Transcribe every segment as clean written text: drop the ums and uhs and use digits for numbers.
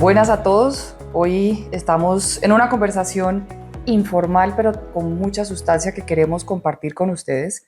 Buenas a todos. Hoy estamos en una conversación informal, pero con mucha sustancia que queremos compartir con ustedes.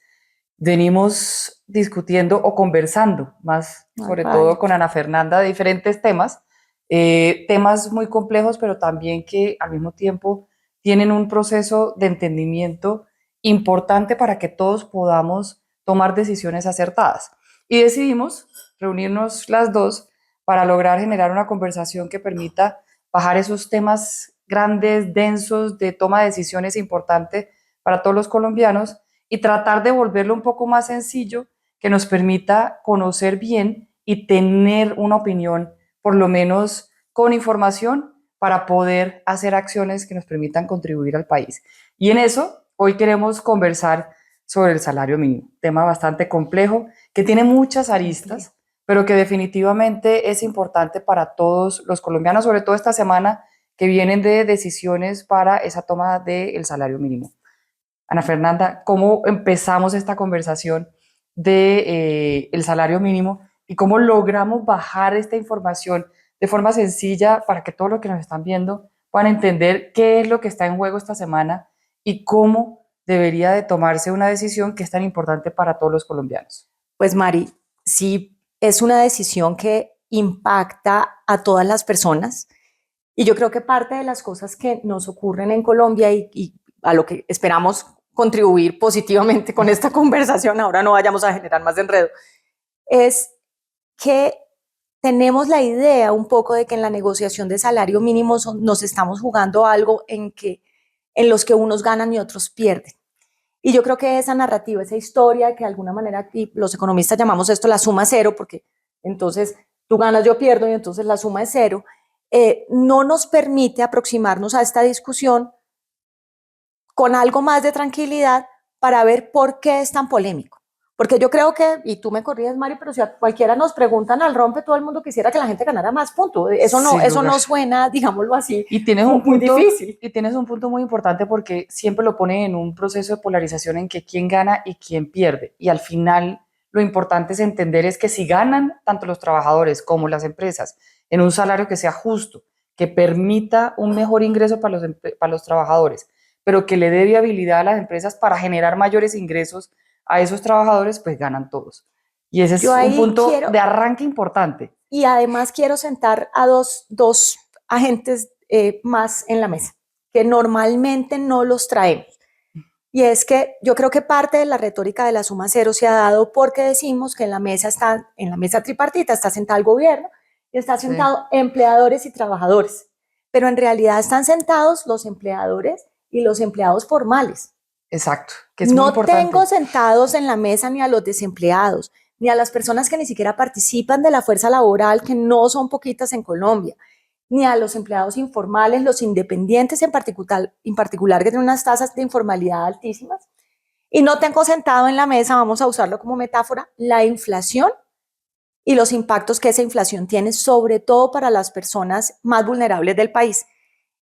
Venimos discutiendo o conversando más, sobre todo con Ana Fernanda, de diferentes temas, temas muy complejos, pero también que al mismo tiempo tienen un proceso de entendimiento importante para que todos podamos tomar decisiones acertadas. Y decidimos reunirnos las dos para lograr generar una conversación que permita bajar esos temas grandes, densos, de toma de decisiones importantes para todos los colombianos y tratar de volverlo un poco más sencillo, que nos permita conocer bien y tener una opinión, por lo menos con información, para poder hacer acciones que nos permitan contribuir al país. Y en eso, hoy queremos conversar sobre el salario mínimo, tema bastante complejo, que tiene muchas aristas, pero que definitivamente es importante para todos los colombianos, sobre todo esta semana que vienen de decisiones para esa toma del salario mínimo. Ana Fernanda, ¿cómo empezamos esta conversación de el salario mínimo y cómo logramos bajar esta información de forma sencilla para que todos los que nos están viendo puedan entender qué es lo que está en juego esta semana y cómo debería de tomarse una decisión que es tan importante para todos los colombianos? Pues Mari, sí es una decisión que impacta a todas las personas y yo creo que parte de las cosas que nos ocurren en Colombia y a lo que esperamos contribuir positivamente con esta conversación, ahora no vayamos a generar más enredo, es que tenemos la idea un poco de que en la negociación de salario mínimo nos estamos jugando algo en los que unos ganan y otros pierden. Y yo creo que esa narrativa, esa historia, que de alguna manera los economistas llamamos esto la suma cero, porque entonces tú ganas, yo pierdo, y entonces la suma es cero, no nos permite aproximarnos a esta discusión con algo más de tranquilidad para ver por qué es tan polémico. Porque yo creo que, y tú me corriges, Mari, pero si a cualquiera nos preguntan al rompe, todo el mundo quisiera que la gente ganara más, punto. Eso no suena, digámoslo así, Y tienes un muy punto, difícil. y tienes un punto muy importante porque siempre lo pone en un proceso de polarización en que quién gana y quién pierde. Y al final lo importante es entender es que si ganan tanto los trabajadores como las empresas en un salario que sea justo, que permita un mejor ingreso para los trabajadores, pero que le dé viabilidad a las empresas para generar mayores ingresos a esos trabajadores, pues ganan todos. Y ese Yo es un ahí punto quiero, de arranque importante. y además quiero sentar a dos agentes más en la mesa, que normalmente no los traemos. Y es que yo creo que parte de la retórica de la suma cero se ha dado porque decimos que en la mesa tripartita está sentado el gobierno y está sentado empleadores y trabajadores. Pero en realidad están sentados los empleadores y los empleados formales. Exacto, que es muy No importante. tengo sentados en la mesa ni a los desempleados, ni a las personas que ni siquiera participan de la fuerza laboral, que no son poquitas en Colombia, ni a los empleados informales, los independientes en particular que tienen unas tasas de informalidad altísimas. Y no tengo sentado en la mesa, vamos a usarlo como metáfora, la inflación y los impactos que esa inflación tiene, sobre todo para las personas más vulnerables del país.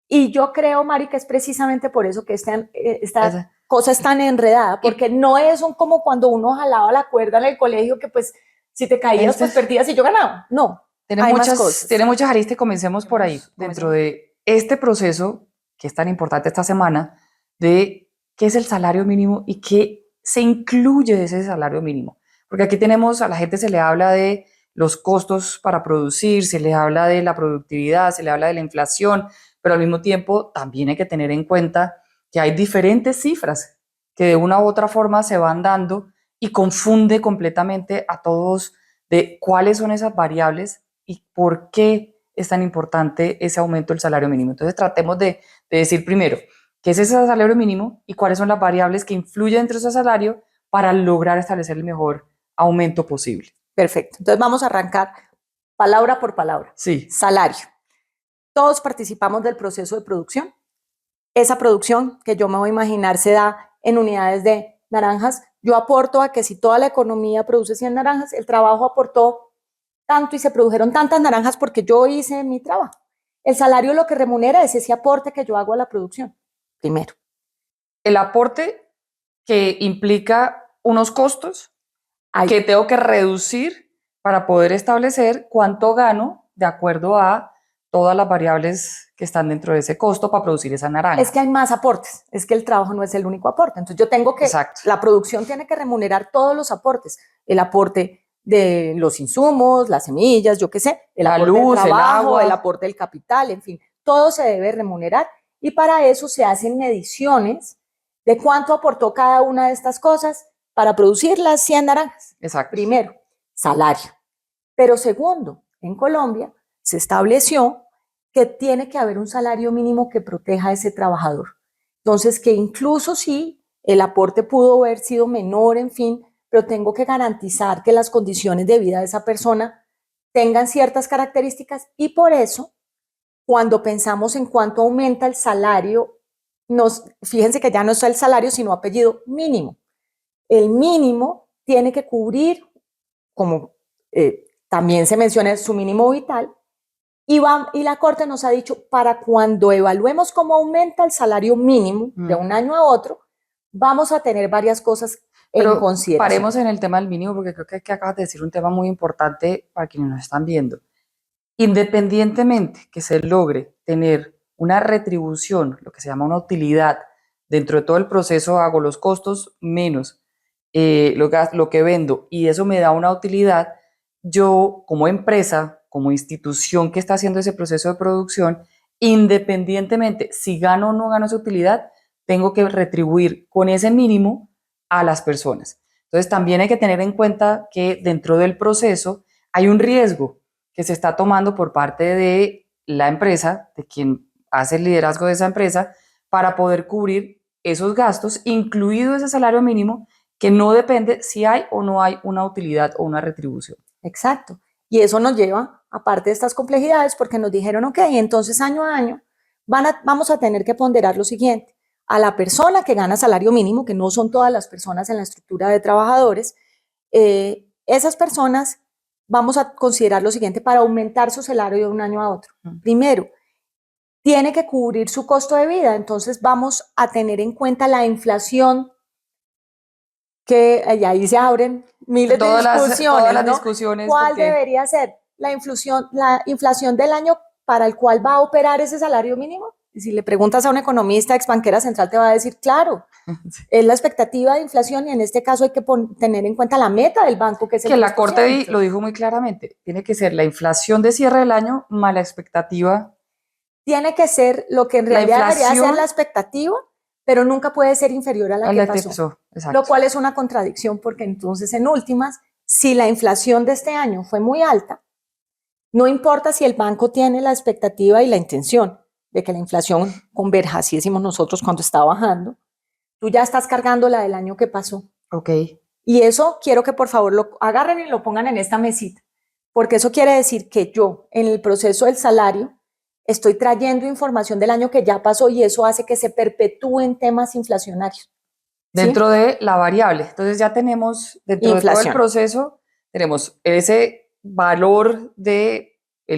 Y yo creo, Mari, que es precisamente por eso que esta cosa es tan enredada, porque no es como cuando uno jalaba la cuerda en el colegio, que pues si te caías, pues perdías y yo ganaba. No, hay más cosas. Tiene muchas aristas y comencemos por ahí, dentro de este proceso que es tan importante esta semana, de qué es el salario mínimo y qué se incluye de ese salario mínimo. Porque aquí tenemos, a la gente se le habla de los costos para producir, se le habla de la productividad, se le habla de la inflación, pero al mismo tiempo también hay que tener en cuenta que hay diferentes cifras que de una u otra forma se van dando y confunde completamente a todos de cuáles son esas variables y por qué es tan importante ese aumento del salario mínimo. Entonces tratemos de decir primero qué es ese salario mínimo y cuáles son las variables que influyen dentro de ese salario para lograr establecer el mejor aumento posible. Perfecto. Entonces vamos a arrancar palabra por palabra. Sí. Salario. Todos participamos del proceso de producción. Esa producción, que yo me voy a imaginar, se da en unidades de naranjas. Yo aporto a que si toda la economía produce 100 naranjas, el trabajo aportó tanto y se produjeron tantas naranjas porque yo hice mi trabajo. El salario lo que remunera es ese aporte que yo hago a la producción, primero. El aporte que implica unos costos que tengo que reducir para poder establecer cuánto gano de acuerdo a todas las variables que están dentro de ese costo para producir esa naranja. Es que hay más aportes, es que el trabajo no es el único aporte. Entonces yo tengo que, Exacto. la producción tiene que remunerar todos los aportes, el aporte de los insumos, las semillas, yo qué sé, el aporte del trabajo, el aporte del capital, en fin, todo se debe remunerar y para eso se hacen mediciones de cuánto aportó cada una de estas cosas para producir las 100 naranjas. Exacto. Primero, salario. Pero segundo, en Colombia se estableció que tiene que haber un salario mínimo que proteja a ese trabajador. Entonces, que incluso si el aporte pudo haber sido menor, en fin, pero tengo que garantizar que las condiciones de vida de esa persona tengan ciertas características y por eso, cuando pensamos en cuánto aumenta el salario, fíjense que ya no es el salario, sino apellido mínimo. El mínimo tiene que cubrir, como también se menciona, su mínimo vital, y la Corte nos ha dicho, para cuando evaluemos cómo aumenta el salario mínimo de un año a otro, vamos a tener varias cosas en consideración. Paremos en el tema del mínimo, porque creo que acabas de decir un tema muy importante para quienes nos están viendo. Independientemente que se logre tener una retribución, lo que se llama una utilidad, dentro de todo el proceso hago los costos menos lo que vendo y eso me da una utilidad, yo como empresa, como institución que está haciendo ese proceso de producción, independientemente si gano o no gano esa utilidad, tengo que retribuir con ese mínimo a las personas. Entonces también hay que tener en cuenta que dentro del proceso hay un riesgo que se está tomando por parte de la empresa, de quien hace el liderazgo de esa empresa, para poder cubrir esos gastos, incluido ese salario mínimo, que no depende si hay o no hay una utilidad o una retribución. Exacto. Y eso nos lleva, aparte de estas complejidades, porque nos dijeron, ok, entonces año a año vamos a tener que ponderar lo siguiente. A la persona que gana salario mínimo, que no son todas las personas en la estructura de trabajadores, esas personas vamos a considerar lo siguiente para aumentar su salario de un año a otro. Primero, tiene que cubrir su costo de vida, entonces vamos a tener en cuenta la inflación, que ahí se abren miles de discusiones, todas las ¿no? discusiones. ¿Cuál debería ser la inflación del año para el cual va a operar ese salario mínimo? Y si le preguntas a un economista ex banquera central te va a decir, claro, es la expectativa de inflación y en este caso hay que tener en cuenta la meta del banco, que es el 3%. La Corte lo dijo muy claramente, tiene que ser la inflación de cierre del año más la expectativa. Tiene que ser lo que en realidad debería ser la expectativa, pero nunca puede ser inferior a la que pasó. Lo cual es una contradicción porque entonces en últimas, si la inflación de este año fue muy alta, no importa si el banco tiene la expectativa y la intención de que la inflación converja, así decimos nosotros cuando está bajando, tú ya estás cargando la del año que pasó. Ok. Y eso quiero que por favor lo agarren y lo pongan en esta mesita, porque eso quiere decir que yo en el proceso del salario estoy trayendo información del año que ya pasó y eso hace que se perpetúen temas inflacionarios. Dentro de la variable. Entonces ya tenemos, dentro de todo el proceso, tenemos ese valor del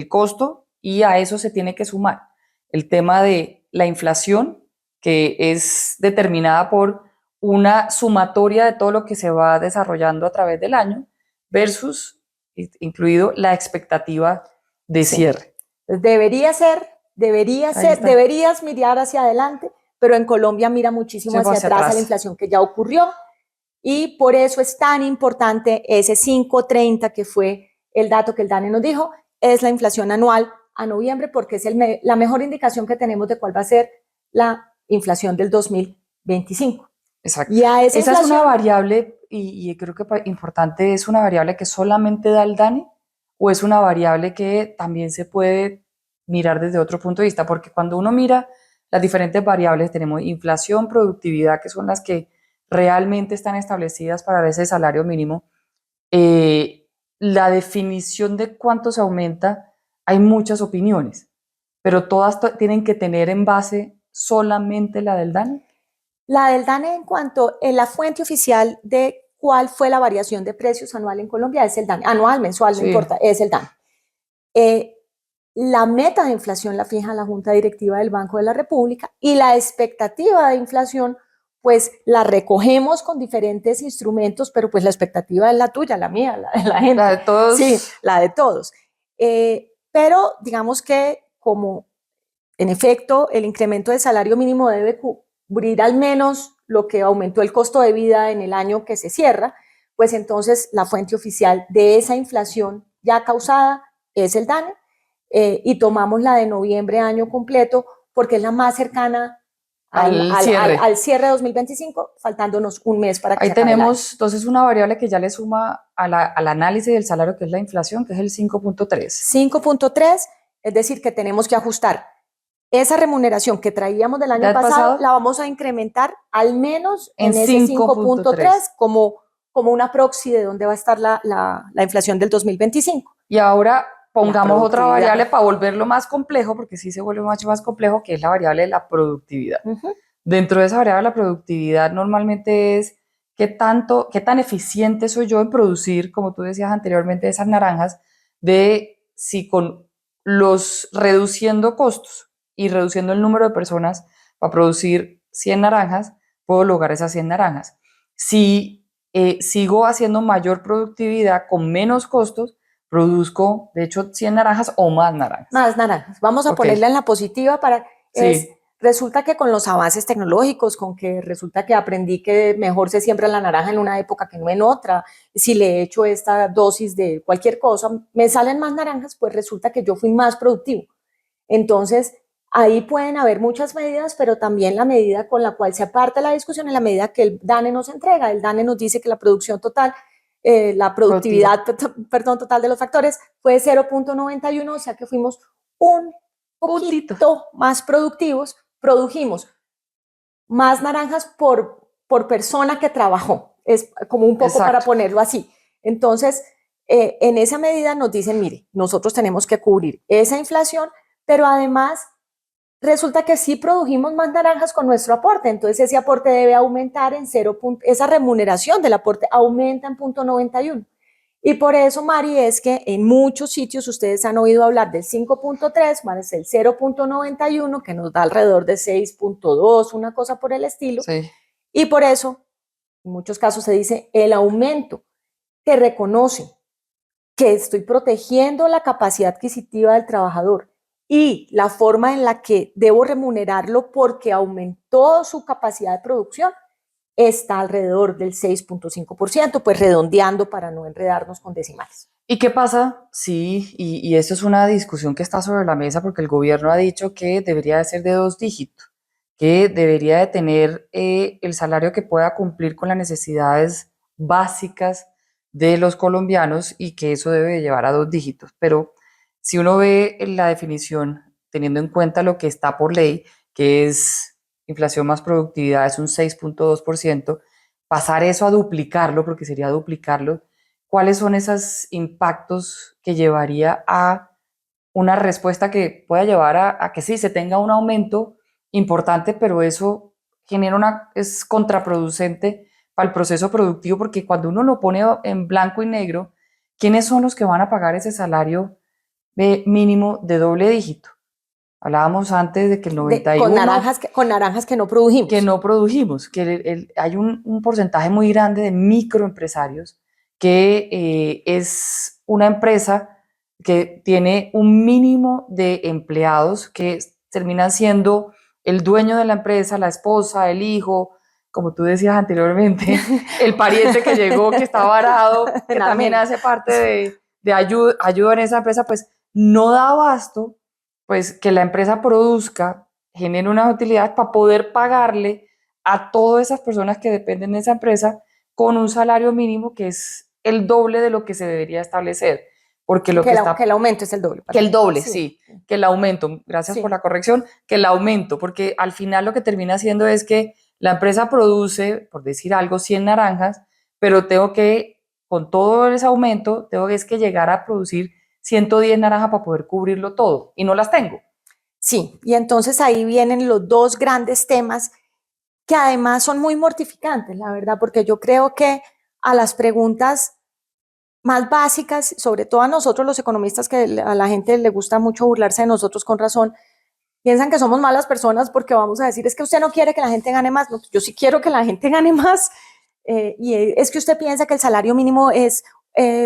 costo y a eso se tiene que sumar el tema de la inflación, que es determinada por una sumatoria de todo lo que se va desarrollando a través del año versus, incluido la expectativa de cierre. Deberías mirar hacia adelante, pero en Colombia mira muchísimo hacia atrás a la inflación que ya ocurrió y por eso es tan importante ese 5.30 que fue el dato que el DANE nos dijo, es la inflación anual a noviembre porque es la mejor indicación que tenemos de cuál va a ser la inflación del 2025. Exacto. Y a esa es una variable, y creo que importante, ¿es una variable que solamente da el DANE o es una variable que también se puede mirar desde otro punto de vista? Porque cuando uno mira las diferentes variables, tenemos inflación, productividad, que son las que realmente están establecidas para ese salario mínimo. La definición de cuánto se aumenta, hay muchas opiniones, pero todas tienen que tener en base solamente la del DANE. La del DANE en cuanto a la fuente oficial de cuál fue la variación de precios anual en Colombia es el DANE, anual, mensual, no importa, es el DANE. La meta de inflación la fija la Junta Directiva del Banco de la República y la expectativa de inflación pues la recogemos con diferentes instrumentos, pero pues la expectativa es la tuya, la mía, la de la gente. La de todos. Sí, la de todos. Pero digamos que como en efecto el incremento del salario mínimo debe cubrir al menos lo que aumentó el costo de vida en el año que se cierra, pues entonces la fuente oficial de esa inflación ya causada es el DANE, y tomamos la de noviembre año completo porque es la más cercana al cierre de 2025, faltándonos un mes para que Ahí se acabe el año. tenemos entonces una variable que ya le suma al análisis del salario, que es la inflación, que es el 5.3. 5.3, es decir, que tenemos que ajustar esa remuneración que traíamos del año pasado, la vamos a incrementar al menos en ese 5.3 como una proxy de dónde va a estar la inflación del 2025. Y ahora pongamos otra variable para volverlo más complejo, porque sí se vuelve mucho más complejo, que es la variable de la productividad. Dentro de esa variable de la productividad normalmente es qué tan eficiente soy yo en producir, como tú decías anteriormente, esas naranjas, de si con los reduciendo costos y reduciendo el número de personas para producir 100 naranjas, puedo lograr esas 100 naranjas. Si sigo haciendo mayor productividad con menos costos, produzco, de hecho, 100 naranjas o más naranjas. Más naranjas. Vamos a ponerla en la positiva para... Sí. Resulta que con los avances tecnológicos, con que resulta que aprendí que mejor se siembra la naranja en una época que no en otra, si le echo esta dosis de cualquier cosa, me salen más naranjas, pues resulta que yo fui más productivo. Entonces, ahí pueden haber muchas medidas, pero también la medida con la cual se aparta la discusión es la medida que el DANE nos entrega. El DANE nos dice que la producción total, la productividad, perdón, total de los factores fue 0.91, o sea que fuimos un poquito más productivos, produjimos más naranjas por persona que trabajó, es como un poco para ponerlo así. Entonces, en esa medida nos dicen, mire, nosotros tenemos que cubrir esa inflación, pero además resulta que sí produjimos más naranjas con nuestro aporte, entonces ese aporte debe aumentar en 0. Esa remuneración del aporte aumenta en 0.91. Y por eso, Mari, es que en muchos sitios ustedes han oído hablar del 5.3 más el 0.91, que nos da alrededor de 6.2, una cosa por el estilo. Sí. Y por eso, en muchos casos se dice el aumento que reconoce que estoy protegiendo la capacidad adquisitiva del trabajador y la forma en la que debo remunerarlo porque aumentó su capacidad de producción está alrededor del 6.5%, pues redondeando para no enredarnos con decimales. ¿Y qué pasa? Sí, y esto es una discusión que está sobre la mesa porque el gobierno ha dicho que debería de ser de 2 dígitos, que debería de tener el salario que pueda cumplir con las necesidades básicas de los colombianos y que eso debe de llevar a 2 dígitos. Pero si uno ve la definición, teniendo en cuenta lo que está por ley, que es inflación más productividad, es un 6.2%, pasar eso a duplicarlo, porque sería duplicarlo, ¿cuáles son esos impactos que llevaría a una respuesta que pueda llevar a que sí, se tenga un aumento importante, pero eso es contraproducente para el proceso productivo, porque cuando uno lo pone en blanco y negro, ¿quiénes son los que van a pagar ese salario mínimo de doble dígito? Hablábamos antes de que el 91... Con naranjas que no produjimos. Que no produjimos, que hay un porcentaje muy grande de microempresarios que es una empresa que tiene un mínimo de empleados que terminan siendo el dueño de la empresa, la esposa, el hijo, como tú decías anteriormente, el pariente que llegó, que está varado, que también hace parte de ayuda en esa empresa, pues no da abasto, pues que la empresa produzca, genere una utilidad para poder pagarle a todas esas personas que dependen de esa empresa con un salario mínimo que es el doble de lo que se debería establecer. Porque que el aumento es el doble. Que el doble, sí. Que el aumento, gracias por la corrección, que el aumento, porque al final lo que termina haciendo es que la empresa produce, por decir algo, 100 naranjas, pero tengo que, con todo ese aumento, tengo que llegar a producir 110 naranjas para poder cubrirlo todo, y no las tengo. Sí, y entonces ahí vienen los dos grandes temas que además son muy mortificantes, la verdad, porque yo creo que a las preguntas más básicas, sobre todo a nosotros los economistas, que a la gente le gusta mucho burlarse de nosotros con razón, piensan que somos malas personas porque vamos a decir, es que usted no quiere que la gente gane más. No, yo sí quiero que la gente gane más, y es que usted piensa que el salario mínimo es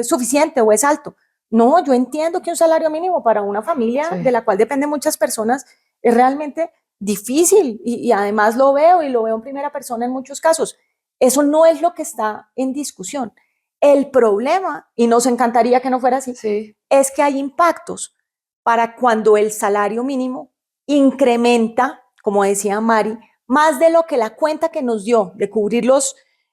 suficiente o es alto. No, yo entiendo que un salario mínimo para una familia Sí. de la cual dependen muchas personas es realmente difícil y además lo veo y lo veo en primera persona en muchos casos. Eso no es lo que está en discusión. El problema, y nos encantaría que no fuera así, Sí. es que hay impactos para cuando el salario mínimo incrementa, como decía Mari, más de lo que la cuenta que nos dio de cubrir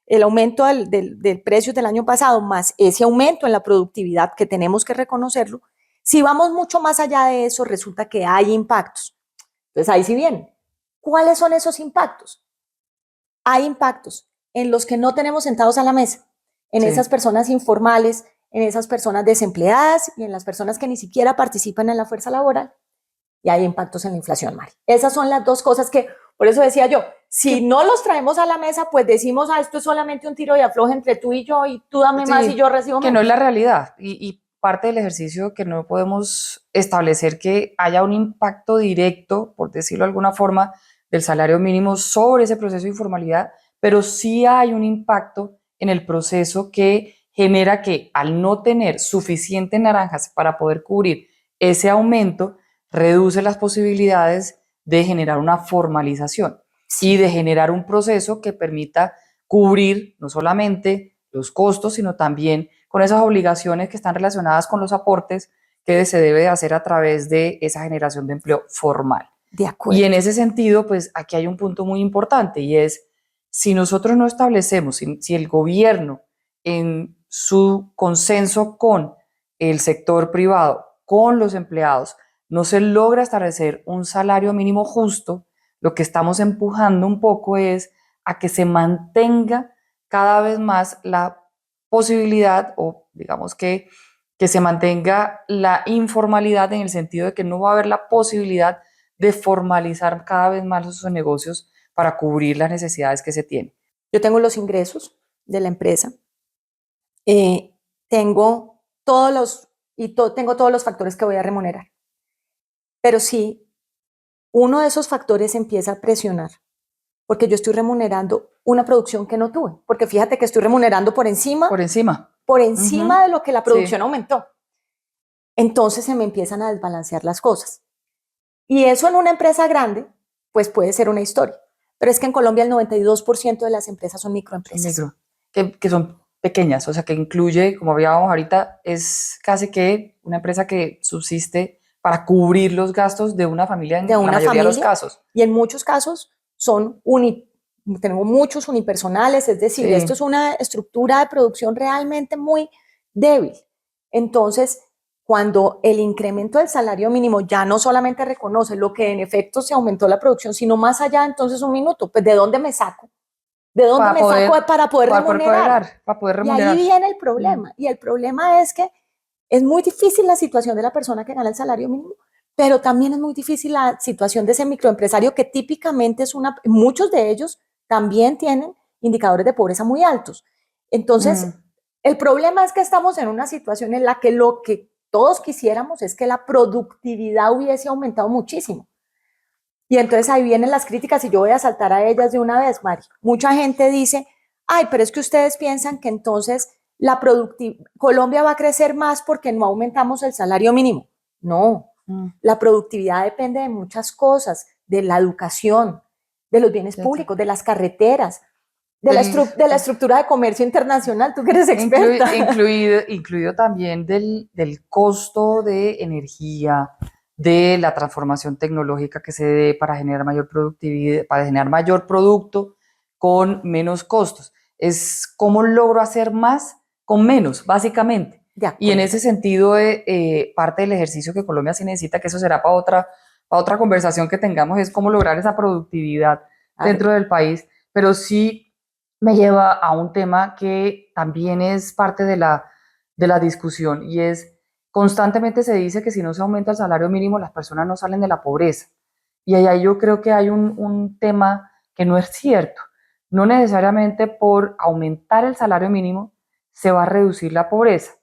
el aumento del precio del año pasado, más ese aumento en la productividad que tenemos que reconocerlo. Si vamos mucho más allá de eso, resulta que hay impactos. Entonces ahí sí viene. ¿Cuáles son esos impactos? Hay impactos en los que no tenemos sentados a la mesa, en Sí. esas personas informales, en esas personas desempleadas y en las personas que ni siquiera participan en la fuerza laboral. Y hay impactos en la inflación, Mari. Esas son las dos cosas que, por eso decía yo, si no los traemos a la mesa, pues decimos, esto es solamente un tiro de afloje entre tú y yo, y tú dame más y yo recibo que no es menos. la realidad. Y parte del ejercicio que no podemos establecer que haya un impacto directo, por decirlo de alguna forma, del salario mínimo sobre ese proceso de informalidad, pero sí hay un impacto en el proceso que genera que al no tener suficientes naranjas para poder cubrir ese aumento, reduce las posibilidades de generar una formalización y de generar un proceso que permita cubrir no solamente los costos, sino también con esas obligaciones que están relacionadas con los aportes que se debe hacer a través de esa generación de empleo formal. De acuerdo. Y en ese sentido, pues aquí hay un punto muy importante y es, si nosotros no establecemos, si el gobierno en su consenso con el sector privado, con los empleados, no se logra establecer un salario mínimo justo, lo que estamos empujando un poco es a que se mantenga cada vez más la posibilidad o digamos que se mantenga la informalidad en el sentido de que no va a haber la posibilidad de formalizar cada vez más los negocios para cubrir las necesidades que se tienen. Yo tengo los ingresos de la empresa, tengo tengo todos los factores que voy a remunerar, pero si uno de esos factores empieza a presionar, porque yo estoy remunerando una producción que no tuve, porque fíjate que estoy remunerando por encima Por encima. de lo que la producción Sí. aumentó. Entonces se me empiezan a desbalancear las cosas. Y eso en una empresa grande, pues puede ser una historia. Pero es que en Colombia el 92% de las empresas son microempresas. Micro, que son pequeñas, o sea, que incluye, como hablábamos ahorita, es casi que una empresa que subsiste para cubrir los gastos de una familia De en la una mayoría de los familia, casos. y en muchos casos tenemos muchos unipersonales, es decir, esto es Sí. una estructura de producción realmente muy débil. Entonces, cuando el incremento del salario mínimo ya no solamente reconoce lo que en efecto se aumentó la producción, sino más allá, entonces un minuto, pues ¿de dónde me saco? ¿De dónde me saco para poder remunerar? Para poder Y ahí remunerar. viene el problema. Y el problema es que es muy difícil la situación de la persona que gana el salario mínimo, pero también es muy difícil la situación de ese microempresario que típicamente muchos de ellos también tienen indicadores de pobreza muy altos. Entonces, el problema es que estamos en una situación en la que lo que todos quisiéramos es que la productividad hubiese aumentado muchísimo. Y entonces ahí vienen las críticas y yo voy a saltar a ellas de una vez, Mari. Mucha gente dice, ay, pero es que ustedes piensan que entonces Colombia va a crecer más porque no aumentamos el salario mínimo. No, la productividad depende de muchas cosas, de la educación, de los bienes públicos, de las carreteras, de la estructura de comercio internacional. Tú que eres experta. Incluido también del costo de energía, de la transformación tecnológica que se dé para generar mayor productividad, para generar mayor producto con menos costos. Es cómo logro hacer más con menos, básicamente. Y en ese sentido, parte del ejercicio que Colombia sí necesita, que eso será para otra conversación que tengamos, es cómo lograr esa productividad dentro del país, pero sí me lleva a un tema que también es parte de la discusión y es, constantemente se dice que si no se aumenta el salario mínimo las personas no salen de la pobreza. Y ahí yo creo que hay un tema que no es cierto. No necesariamente por aumentar el salario mínimo se va a reducir la pobreza,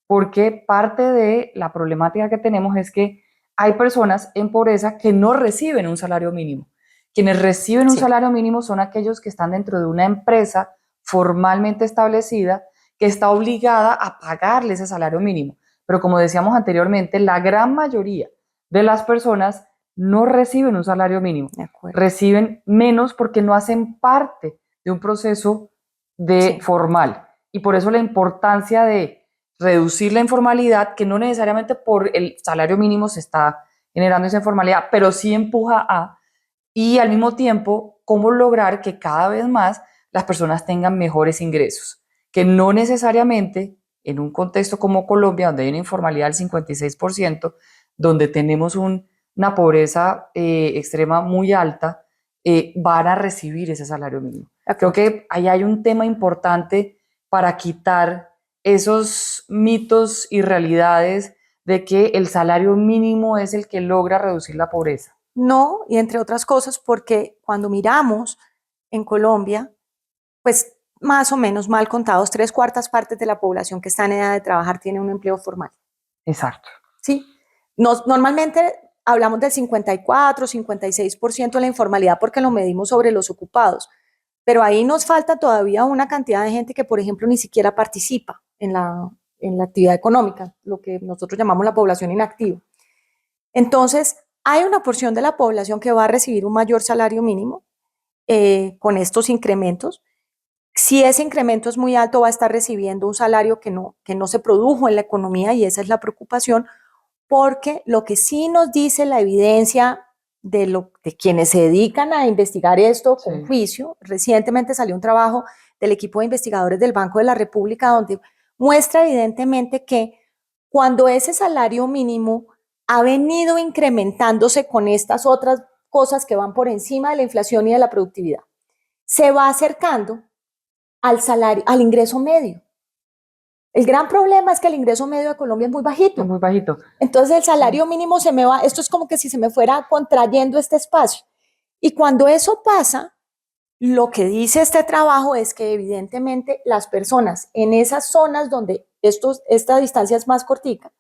porque parte de la problemática que tenemos es que hay personas en pobreza que no reciben un salario mínimo. Quienes reciben un salario mínimo son aquellos que están dentro de una empresa formalmente establecida que está obligada a pagarle ese salario mínimo. pero como decíamos anteriormente, la gran mayoría de las personas no reciben un salario mínimo, reciben menos porque no hacen parte de un proceso formal. Y por eso la importancia de reducir la informalidad, que no necesariamente por el salario mínimo se está generando esa informalidad, pero sí empuja a, y al mismo tiempo, cómo lograr que cada vez más las personas tengan mejores ingresos, que no necesariamente en un contexto como Colombia, donde hay una informalidad del 56%, donde tenemos una pobreza extrema muy alta, van a recibir ese salario mínimo. Creo que ahí hay un tema importante para quitar esos mitos y realidades de que el salario mínimo es el que logra reducir la pobreza. No, y entre otras cosas porque cuando miramos en Colombia, pues más o menos mal contados, 3/4 partes de la población que está en edad de trabajar tiene un empleo formal. Exacto. Sí, normalmente hablamos del 54, 56% de la informalidad porque lo medimos sobre los ocupados, pero ahí nos falta todavía una cantidad de gente que, por ejemplo, ni siquiera participa en la actividad económica, lo que nosotros llamamos la población inactiva. Entonces, hay una porción de la población que va a recibir un mayor salario mínimo con estos incrementos. Si ese incremento es muy alto, va a estar recibiendo un salario que no se produjo en la economía y esa es la preocupación, porque lo que sí nos dice la evidencia de quienes se dedican a investigar esto con juicio, recientemente salió un trabajo del equipo de investigadores del Banco de la República donde muestra evidentemente que cuando ese salario mínimo ha venido incrementándose con estas otras cosas que van por encima de la inflación y de la productividad, se va acercando al salario, al ingreso medio. El gran problema es que el ingreso medio de Colombia es muy bajito. Es muy bajito. Entonces el salario mínimo se me va, esto es como que si se me fuera contrayendo este espacio. Y cuando eso pasa, lo que dice este trabajo es que evidentemente las personas en esas zonas donde esta distancia es más cortica,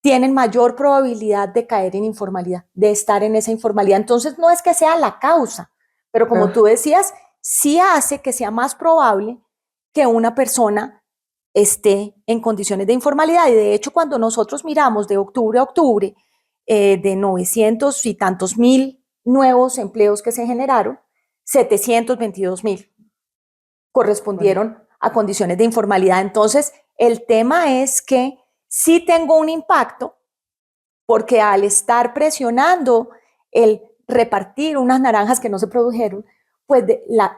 tienen mayor probabilidad de caer en informalidad, de estar en esa informalidad. Entonces no es que sea la causa, pero como tú decías, sí hace que sea más probable que una persona esté en condiciones de informalidad. Y de hecho, cuando nosotros miramos de octubre a octubre, de 900 y tantos mil nuevos empleos que se generaron, 722.000 correspondieron a condiciones de informalidad. Entonces, el tema es que sí tengo un impacto porque al estar presionando el repartir unas naranjas que no se produjeron, pues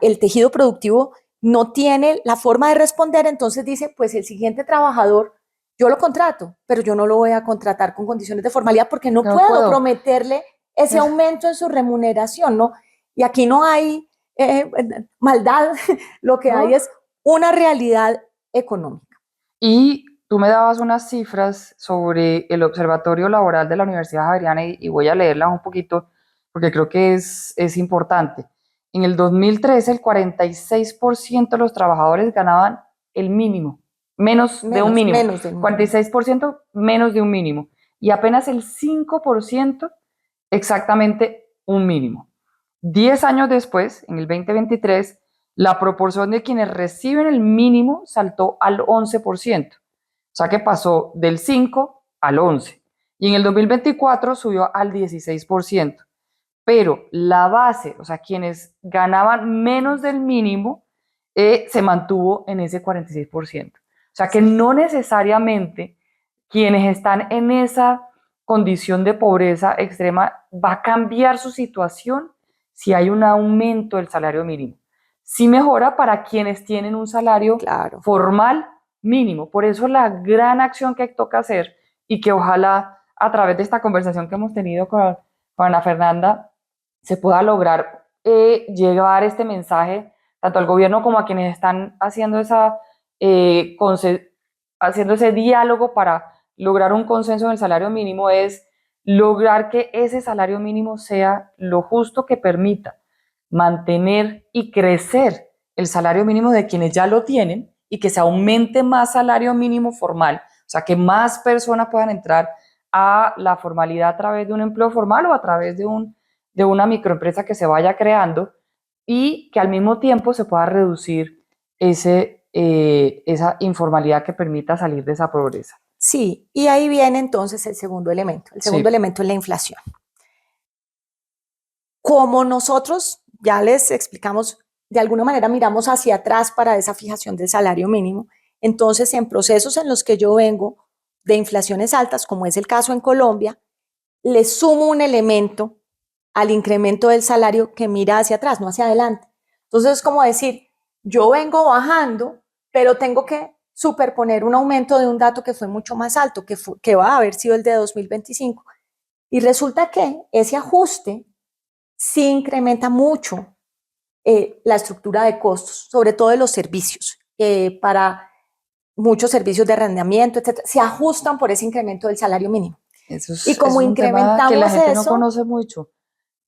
el tejido productivo no tiene la forma de responder, entonces dice, pues el siguiente trabajador yo lo contrato, pero yo no lo voy a contratar con condiciones de formalidad porque no puedo prometerle ese aumento en su remuneración, ¿no? Y aquí no hay maldad, lo que hay es una realidad económica. Y tú me dabas unas cifras sobre el Observatorio Laboral de la Universidad Javeriana y voy a leerlas un poquito porque creo que es importante. En el 2013, el 46% de los trabajadores ganaban el mínimo, menos de un mínimo. 46% menos de un mínimo. Y apenas el 5% exactamente un mínimo. 10 años después, en el 2023, la proporción de quienes reciben el mínimo saltó al 11%. O sea que pasó del 5 al 11. Y en el 2024 subió al 16%. Pero la base, o sea, quienes ganaban menos del mínimo, se mantuvo en ese 46%. O sea que no necesariamente quienes están en esa condición de pobreza extrema va a cambiar su situación si hay un aumento del salario mínimo. Sí mejora para quienes tienen un salario formal mínimo. Por eso la gran acción que toca hacer y que ojalá a través de esta conversación que hemos tenido con Ana Fernanda se pueda lograr llevar este mensaje tanto al gobierno como a quienes están haciendo haciendo ese diálogo para lograr un consenso en el salario mínimo, es lograr que ese salario mínimo sea lo justo que permita mantener y crecer el salario mínimo de quienes ya lo tienen y que se aumente más salario mínimo formal, o sea, que más personas puedan entrar a la formalidad a través de un empleo formal o a través de una microempresa que se vaya creando y que al mismo tiempo se pueda reducir esa informalidad que permita salir de esa pobreza. Sí, y ahí viene entonces el segundo elemento. El segundo elemento es la inflación. Como nosotros ya les explicamos, de alguna manera miramos hacia atrás para esa fijación del salario mínimo, entonces en procesos en los que yo vengo de inflaciones altas, como es el caso en Colombia, le sumo un elemento al incremento del salario que mira hacia atrás, no hacia adelante. Entonces es como decir, yo vengo bajando, pero tengo que superponer un aumento de un dato que fue mucho más alto, que va a haber sido el de 2025. Y resulta que ese ajuste sí incrementa mucho la estructura de costos, sobre todo de los servicios, para muchos servicios de arrendamiento, etcétera, se ajustan por ese incremento del salario mínimo. Y como es un tema que la gente eso, no conoce mucho,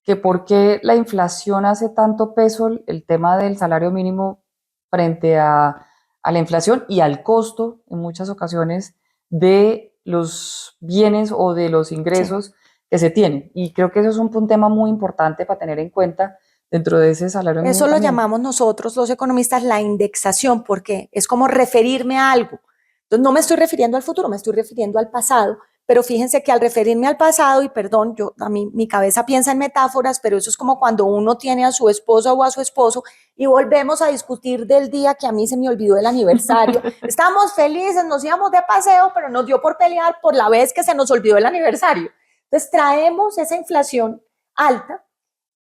que por qué la inflación hace tanto peso el tema del salario mínimo frente a la inflación y al costo, en muchas ocasiones, de los bienes o de los ingresos sí, que se tienen. Y creo que eso es un tema muy importante para tener en cuenta dentro de ese salario mínimo eso lo también. llamamos nosotros los economistas la indexación, porque es como referirme a algo. Entonces no me estoy refiriendo al futuro, me estoy refiriendo al pasado, pero fíjense que al referirme al pasado, y perdón, a mí mi cabeza piensa en metáforas, pero eso es como cuando uno tiene a su esposa o a su esposo y volvemos a discutir del día que a mí se me olvidó el aniversario. Estamos felices, nos íbamos de paseo, pero nos dio por pelear por la vez que se nos olvidó el aniversario. Entonces traemos esa inflación alta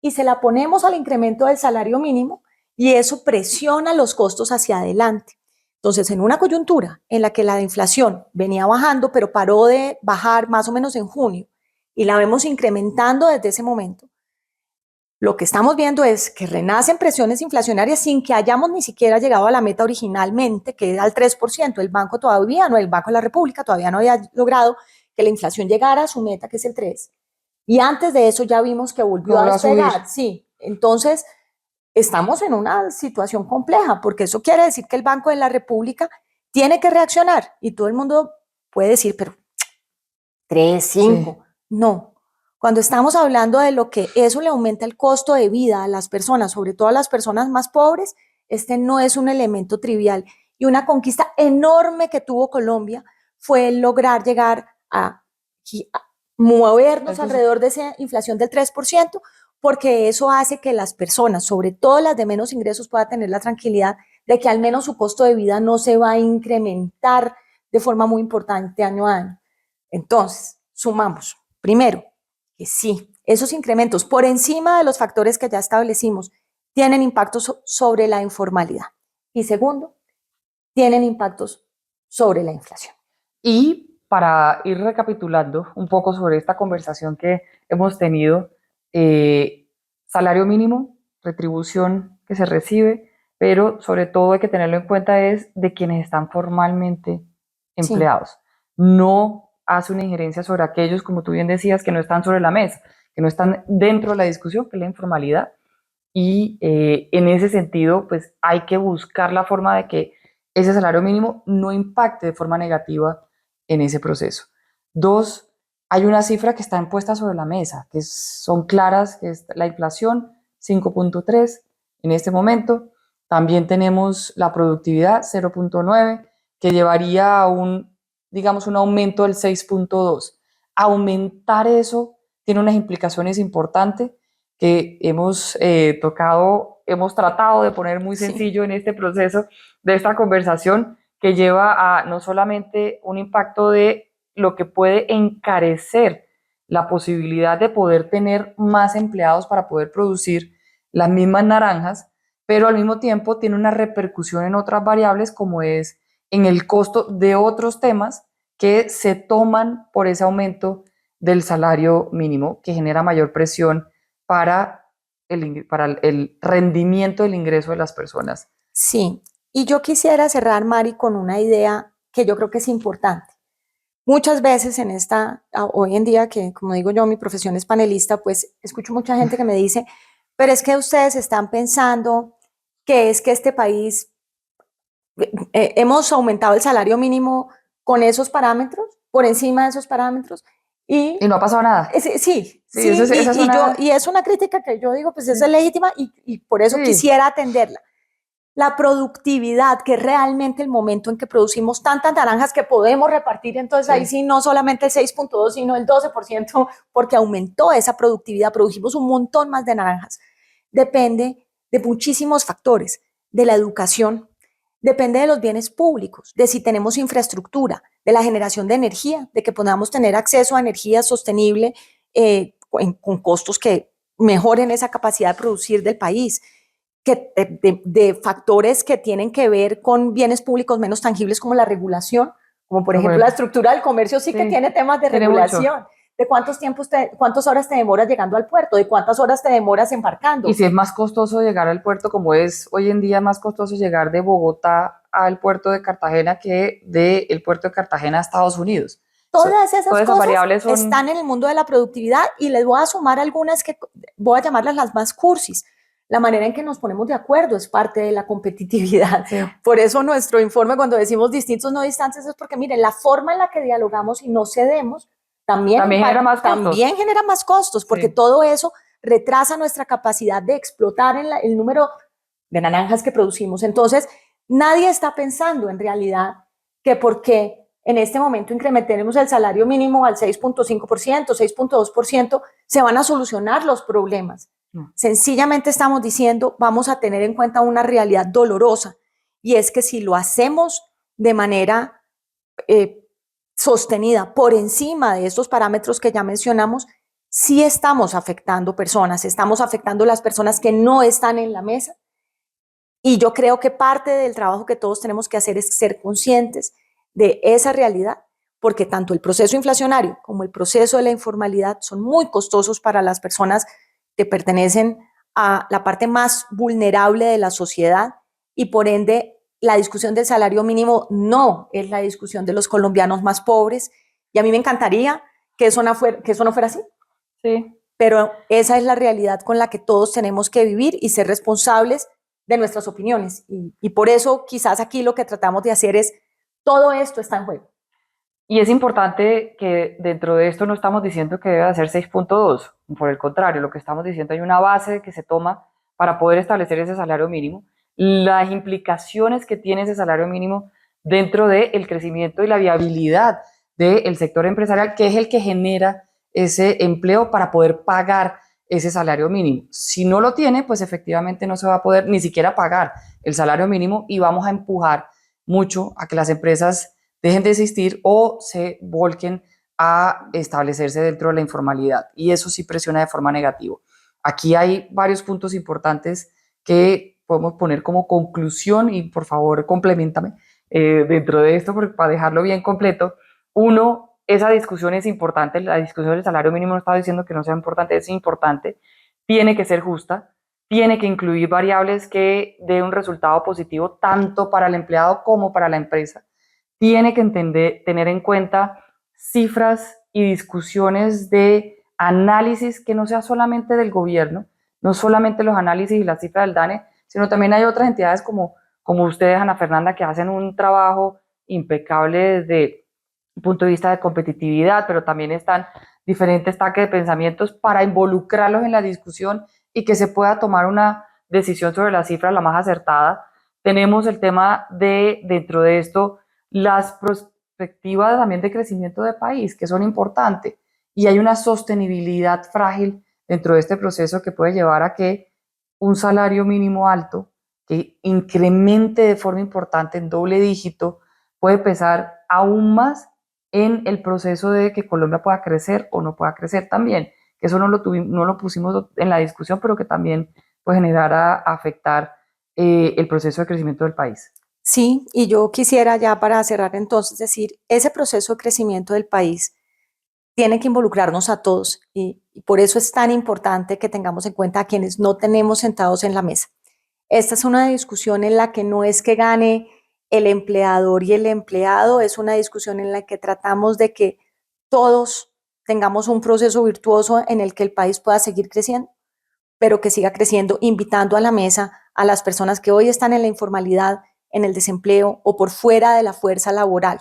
y se la ponemos al incremento del salario mínimo y eso presiona los costos hacia adelante. Entonces, en una coyuntura en la que la inflación venía bajando, pero paró de bajar más o menos en junio, y la vemos incrementando desde ese momento, lo que estamos viendo es que renacen presiones inflacionarias sin que hayamos ni siquiera llegado a la meta originalmente, que era el 3%. El Banco todavía no, el Banco de la República todavía no había logrado que la inflación llegara a su meta, que es el 3%. Y antes de eso ya vimos que volvió a Volvió a subir. despegar. Sí, entonces estamos en una situación compleja, porque eso quiere decir que el Banco de la República tiene que reaccionar y todo el mundo puede decir, pero 3, Sí. 5, no. Cuando estamos hablando de lo que eso le aumenta el costo de vida a las personas, sobre todo a las personas más pobres, este no es un elemento trivial. Y una conquista enorme que tuvo Colombia fue el lograr llegar a movernos Eso sí. alrededor de esa inflación del 3%, porque eso hace que las personas, sobre todo las de menos ingresos, puedan tener la tranquilidad de que al menos su costo de vida no se va a incrementar de forma muy importante año a año. Entonces, sumamos, primero, que sí, esos incrementos por encima de los factores que ya establecimos tienen impactos sobre la informalidad. Y segundo, tienen impactos sobre la inflación. Y para ir recapitulando un poco sobre esta conversación que hemos tenido, salario mínimo, retribución que se recibe, pero sobre todo hay que tenerlo en cuenta es de quienes están formalmente Sí. empleados. No hace una injerencia sobre aquellos, como tú bien decías, que no están sobre la mesa, que no están dentro de la discusión, que es la informalidad. Y en ese sentido, pues hay que buscar la forma de que ese salario mínimo no impacte de forma negativa en ese proceso. Dos, hay una cifra que está impuesta sobre la mesa, que son claras, que es la inflación 5.3 en este momento. También tenemos la productividad 0.9, que llevaría a digamos, un aumento del 6.2. Aumentar eso tiene unas implicaciones importantes que hemos tocado, hemos tratado de poner muy Sí. sencillo en este proceso de esta conversación, que lleva a no solamente un impacto de lo que puede encarecer la posibilidad de poder tener más empleados para poder producir las mismas naranjas, pero al mismo tiempo tiene una repercusión en otras variables como es en el costo de otros temas que se toman por ese aumento del salario mínimo, que genera mayor presión para para el rendimiento del ingreso de las personas. Sí, y yo quisiera cerrar, Mari, con una idea que yo creo que es importante. Muchas veces hoy en día que, como digo yo, mi profesión es panelista, pues escucho mucha gente que me dice, pero es que ustedes están pensando que es que este país, hemos aumentado el salario mínimo con esos parámetros, por encima de esos parámetros, y Y no ha pasado nada. sí, sí, Sí, sí, esa es y una... es una crítica que yo digo, pues es Sí, legítima y por eso sí, quisiera atenderla. la productividad, que es realmente el momento en que producimos tantas naranjas que podemos repartir, entonces ahí sí no solamente el 6.2, sino el 12%, porque aumentó esa productividad, producimos un montón más de naranjas. Depende de muchísimos factores, de la educación, depende de los bienes públicos, de si tenemos infraestructura, de la generación de energía, de que podamos tener acceso a energía sostenible con costos que mejoren esa capacidad de producir del país, que, de factores que tienen que ver con bienes públicos menos tangibles como la regulación, como por ejemplo la estructura del comercio sí que tiene temas de regulación. De cuántas horas te demoras llegando al puerto, de cuántas horas te demoras embarcando. Y si es más costoso llegar al puerto, como es hoy en día más costoso llegar de Bogotá al puerto de Cartagena que del puerto de Cartagena a Estados Unidos. Todas esas cosas variables están en el mundo de la productividad, y les voy a sumar algunas que voy a llamarlas las más cursis. La manera en que nos ponemos de acuerdo es parte de la competitividad. Sí. Por eso nuestro informe, cuando decimos distintos no distantes, es porque, miren, la forma en la que dialogamos y no cedemos también genera más costos, porque todo eso retrasa nuestra capacidad de explotar el número de naranjas que producimos. Entonces, nadie está pensando en realidad que porque en este momento incrementemos el salario mínimo al 6.5%, 6.2%, se van a solucionar los problemas. Sencillamente estamos diciendo, vamos a tener en cuenta una realidad dolorosa, y es que si lo hacemos de manera sostenida por encima de estos parámetros que ya mencionamos, sí estamos afectando personas, estamos afectando las personas que no están en la mesa. Y yo creo que parte del trabajo que todos tenemos que hacer es ser conscientes de esa realidad, porque tanto el proceso inflacionario como el proceso de la informalidad son muy costosos para las personas que pertenecen a la parte más vulnerable de la sociedad, y por ende la discusión del salario mínimo no es la discusión de los colombianos más pobres, y a mí me encantaría que eso no fuera así. Sí. Pero esa es la realidad con la que todos tenemos que vivir y ser responsables de nuestras opiniones, y por eso quizás aquí lo que tratamos de hacer es, todo esto está en juego. Y es importante que dentro de esto no estamos diciendo que debe ser 6.2, por el contrario, lo que estamos diciendo, hay una base que se toma para poder establecer ese salario mínimo, las implicaciones que tiene ese salario mínimo dentro del crecimiento y la viabilidad del sector empresarial, que es el que genera ese empleo para poder pagar ese salario mínimo. Si no lo tiene, pues efectivamente no se va a poder ni siquiera pagar el salario mínimo, y vamos a empujar mucho a que las empresas dejen de existir o se volquen a establecerse dentro de la informalidad, y eso sí presiona de forma negativa. Aquí hay varios puntos importantes que podemos poner como conclusión, y por favor complementame dentro de esto para dejarlo bien completo. Uno, esa discusión es importante, la discusión del salario mínimo no está diciendo que no sea importante, es importante, tiene que ser justa, tiene que incluir variables que den un resultado positivo tanto para el empleado como para la empresa, tiene que tener en cuenta cifras y discusiones de análisis que no sea solamente del gobierno, no solamente los análisis y las cifras del DANE, sino también hay otras entidades como ustedes, Ana Fernanda, que hacen un trabajo impecable desde el punto de vista de competitividad, pero también están diferentes taques de pensamientos para involucrarlos en la discusión y que se pueda tomar una decisión sobre la cifra la más acertada. Tenemos el tema de, dentro de esto, las perspectivas también de crecimiento de país, que son importantes, y hay una sostenibilidad frágil dentro de este proceso que puede llevar a que un salario mínimo alto, que incremente de forma importante en doble dígito, puede pesar aún más en el proceso de que Colombia pueda crecer o no pueda crecer también, que eso no lo pusimos en la discusión, pero que también puede generar a afectar el proceso de crecimiento del país. Sí, y yo quisiera ya para cerrar entonces decir, ese proceso de crecimiento del país tiene que involucrarnos a todos, y por eso es tan importante que tengamos en cuenta a quienes no tenemos sentados en la mesa. Esta es una discusión en la que no es que gane el empleador y el empleado, es una discusión en la que tratamos de que todos tengamos un proceso virtuoso en el que el país pueda seguir creciendo, pero que siga creciendo, invitando a la mesa a las personas que hoy están en la informalidad, en el desempleo o por fuera de la fuerza laboral.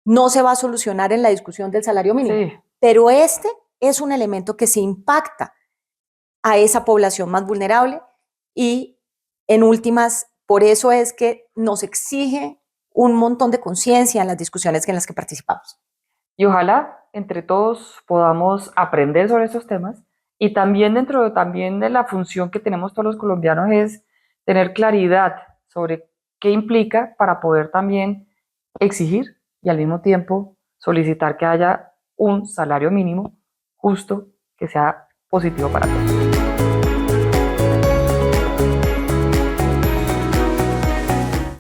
No se va a solucionar en la discusión del salario mínimo, sí, pero este es un elemento que se impacta a esa población más vulnerable, y en últimas Por eso es que nos exige un montón de conciencia en las discusiones en las que participamos. Y ojalá entre todos podamos aprender sobre estos temas y también también de la función que tenemos todos los colombianos es tener claridad sobre qué implica para poder también exigir y al mismo tiempo solicitar que haya un salario mínimo justo que sea positivo para todos.